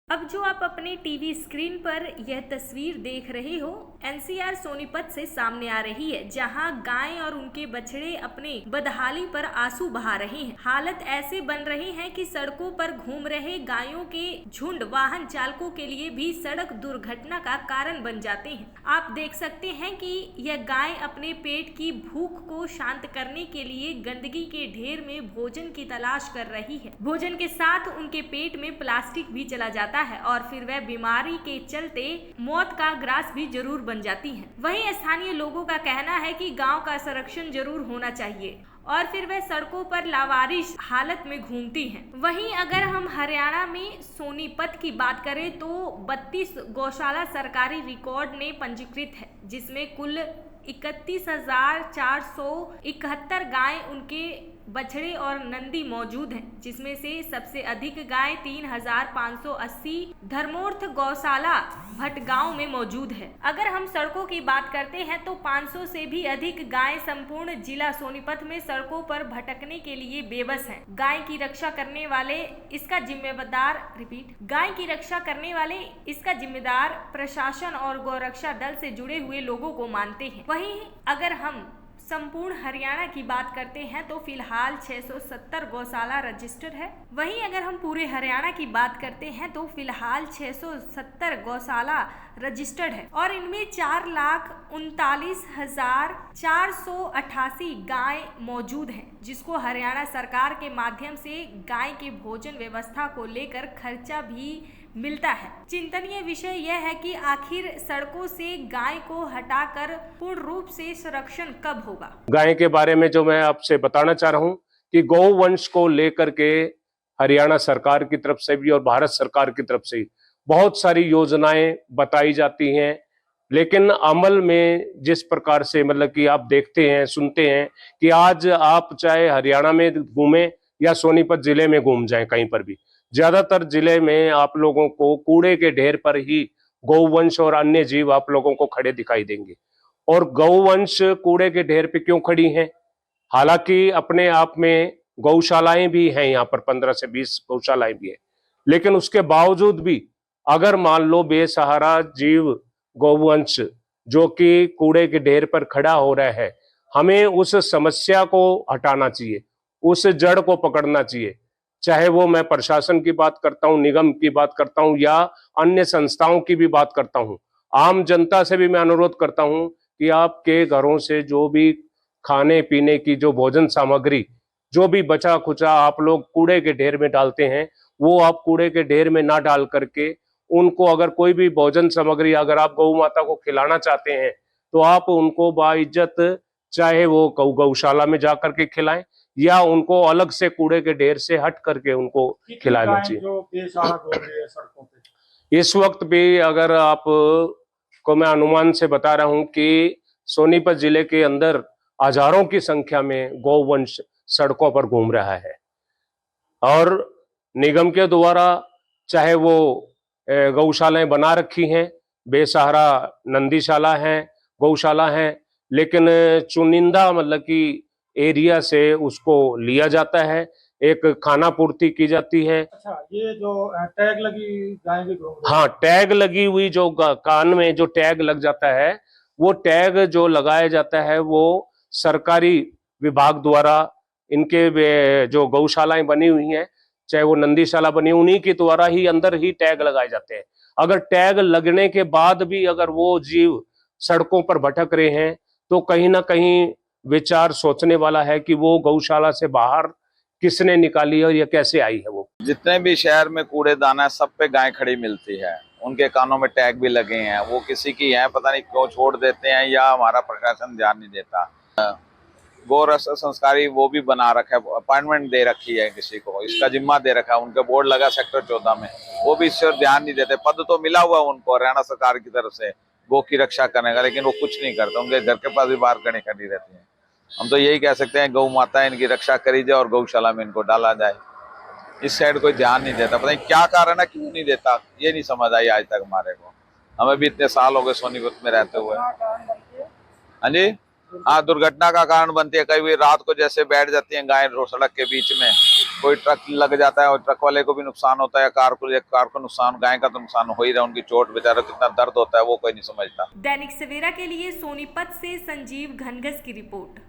अब जो आप अपने टीवी स्क्रीन पर यह तस्वीर देख रहे हो एनसीआर सोनीपत से सामने आ रही है, जहां गाय और उनके बछड़े अपने बदहाली पर आंसू बहा रहे हैं। हालत ऐसे बन रहे हैं कि सड़कों पर घूम रहे गायों के झुंड वाहन चालकों के लिए भी सड़क दुर्घटना का कारण बन जाते हैं। आप देख सकते हैं कि यह गाय अपने पेट की भूख को शांत करने के लिए गंदगी के ढेर में भोजन की तलाश कर रही है। भोजन के साथ उनके पेट में प्लास्टिक भी चला जाता है और फिर वह बीमारी के चलते मौत का ग्रास भी जरूर बन जाती है। वहीं स्थानीय लोगों का कहना है कि गांव का संरक्षण जरूर होना चाहिए और फिर वह सड़कों पर लावारिश हालत में घूमती हैं। वहीं अगर हम हरियाणा में सोनीपत की बात करें तो 32 गौशाला सरकारी रिकॉर्ड ने पंजीकृत है, जिसमें कुल 31,471 गाय, उनके बछड़े और नंदी मौजूद हैं, जिसमें से सबसे अधिक गाय 3,580 धर्मोर्थ गौशाला भटगांव में मौजूद है। अगर हम सड़कों की बात करते हैं तो 500 से भी अधिक गाय संपूर्ण जिला सोनीपत में सड़कों पर भटकने के लिए बेबस हैं। गाय की रक्षा करने वाले इसका जिम्मेदार प्रशासन और गौरक्षा दल से जुड़े हुए लोगों को मानते हैं। वहीं अगर हम संपूर्ण हरियाणा की बात करते हैं तो फिलहाल 670 गौशाला रजिस्टर्ड है। वहीं अगर हम पूरे हरियाणा की बात करते हैं तो फिलहाल 670 गौशाला रजिस्टर्ड है और इनमें 4,39,488 गाय मौजूद हैं, जिसको हरियाणा सरकार के माध्यम से गाय के भोजन व्यवस्था को लेकर खर्चा भी मिलता है। चिंतनीय विषय यह है कि आखिर सड़कों से गाय को हटाकर पूर्ण रूप से संरक्षण कब होगा। गाय के बारे में जो मैं आपसे बताना चाह रहा हूं कि गौवंश को लेकर के हरियाणा सरकार की तरफ से भी और भारत सरकार की तरफ से बहुत सारी योजनाएं बताई जाती हैं, लेकिन अमल में जिस प्रकार से मतलब कि आप देखते हैं, सुनते हैं कि आज आप चाहे हरियाणा में घूमें या सोनीपत जिले में घूम जाएं, कहीं पर भी ज्यादातर जिले में आप लोगों को कूड़े के ढेर पर ही गौवंश और अन्य जीव आप लोगों को खड़े दिखाई देंगे। और गौवंश कूड़े के ढेर पे क्यों खड़ी हैं? हालांकि अपने आप में गौशालाएं भी हैं, यहाँ पर 15 से 20 गौशालाएं भी हैं, लेकिन उसके बावजूद भी अगर मान लो बेसहारा जीव गौवंश जो कि कूड़े के ढेर पर खड़ा हो रहा है, हमें उस समस्या को हटाना चाहिए, उस जड़ को पकड़ना चाहिए। चाहे वो मैं प्रशासन की बात करता हूं, निगम की बात करता हूं या अन्य संस्थाओं की भी बात करता हूं, आम जनता से भी मैं अनुरोध करता हूं कि आपके घरों से जो भी खाने पीने की जो भोजन सामग्री जो भी बचा खुचा आप लोग कूड़े के ढेर में डालते हैं, वो आप कूड़े के ढेर में ना डाल करके उनको अगर कोई भी भोजन सामग्री अगर आप गौ माता को खिलाना चाहते हैं तो आप उनको बाइज्जत चाहे वो गौशाला में जाकर के खिलाएं या उनको अलग से कूड़े के ढेर से हट करके उनको खिलाना चाहिए। इस वक्त भी अगर आप को मैं अनुमान से बता रहा हूं कि सोनीपत जिले के अंदर हजारों की संख्या में गौवंश सड़कों पर घूम रहा है और निगम के द्वारा चाहे वो गौशालाएं बना रखी हैं, बेसहारा नंदीशाला हैं, गौशाला हैं, लेकिन चुनिंदा मतलब कि एरिया से उसको लिया जाता है, एक खाना पूर्ति की जाती है। अच्छा, ये जो टैग लगी गाय की घूम रही है? हाँ, टैग लगी हुई जो कान में जो टैग लग जाता है, वो टैग जो लगाया जाता है वो सरकारी विभाग द्वारा इनके जो गौशालाएं बनी हुई हैं, चाहे वो नंदीशाला बनी, उन्हीं के द्वारा ही अंदर ही टैग लगाए जाते हैं। अगर टैग लगने के बाद भी अगर वो जीव सड़कों पर भटक रहे हैं तो कहीं ना कहीं विचार सोचने वाला है कि वो गौशाला से बाहर किसने निकाली है और ये कैसे आई है। वो जितने भी शहर में कूड़ेदान है सब पे गाय खड़ी मिलती है, उनके कानों में टैग भी लगे हैं, वो किसी की है पता नहीं क्यों छोड़ देते हैं या हमारा प्रशासन ध्यान नहीं देता। गौ रक्षा संस्कारी वो भी बना रखा है, अपॉइंटमेंट दे रखी है किसी को, इसका जिम्मा दे रखा है, उनके बोर्ड लगा सेक्टर 14 में, वो भी इस पर ध्यान नहीं देते। पद तो मिला हुआ उनको हरियाणा सरकार की तरफ से गौ की रक्षा करने का, लेकिन वो कुछ नहीं करते, उनके घर के पास भी बाहर खड़ी रहती है। हम तो यही कह सकते हैं गौ माता इनकी रक्षा करी जाए और गौशाला में इनको डाला जाए। इस साइड कोई ध्यान नहीं देता, पता नहीं क्या कारण है, क्यों नहीं देता, ये नहीं समझ आई आज तक हमारे को। हमें भी इतने साल हो गए सोनीपत में रहते हुए। हाँ जी, हाँ, दुर्घटना का कारण बनती है। कई रात को जैसे बैठ जाती है गाय सड़क के बीच में, कोई ट्रक लग जाता है और ट्रक वाले को भी नुकसान होता है, कार को नुकसान, गाय का तो नुकसान हो ही रहा है, उनकी चोट बेचारा कितना दर्द होता है वो कोई नहीं समझता। दैनिक सवेरा के लिए सोनीपत से संजीव घनघस की रिपोर्ट।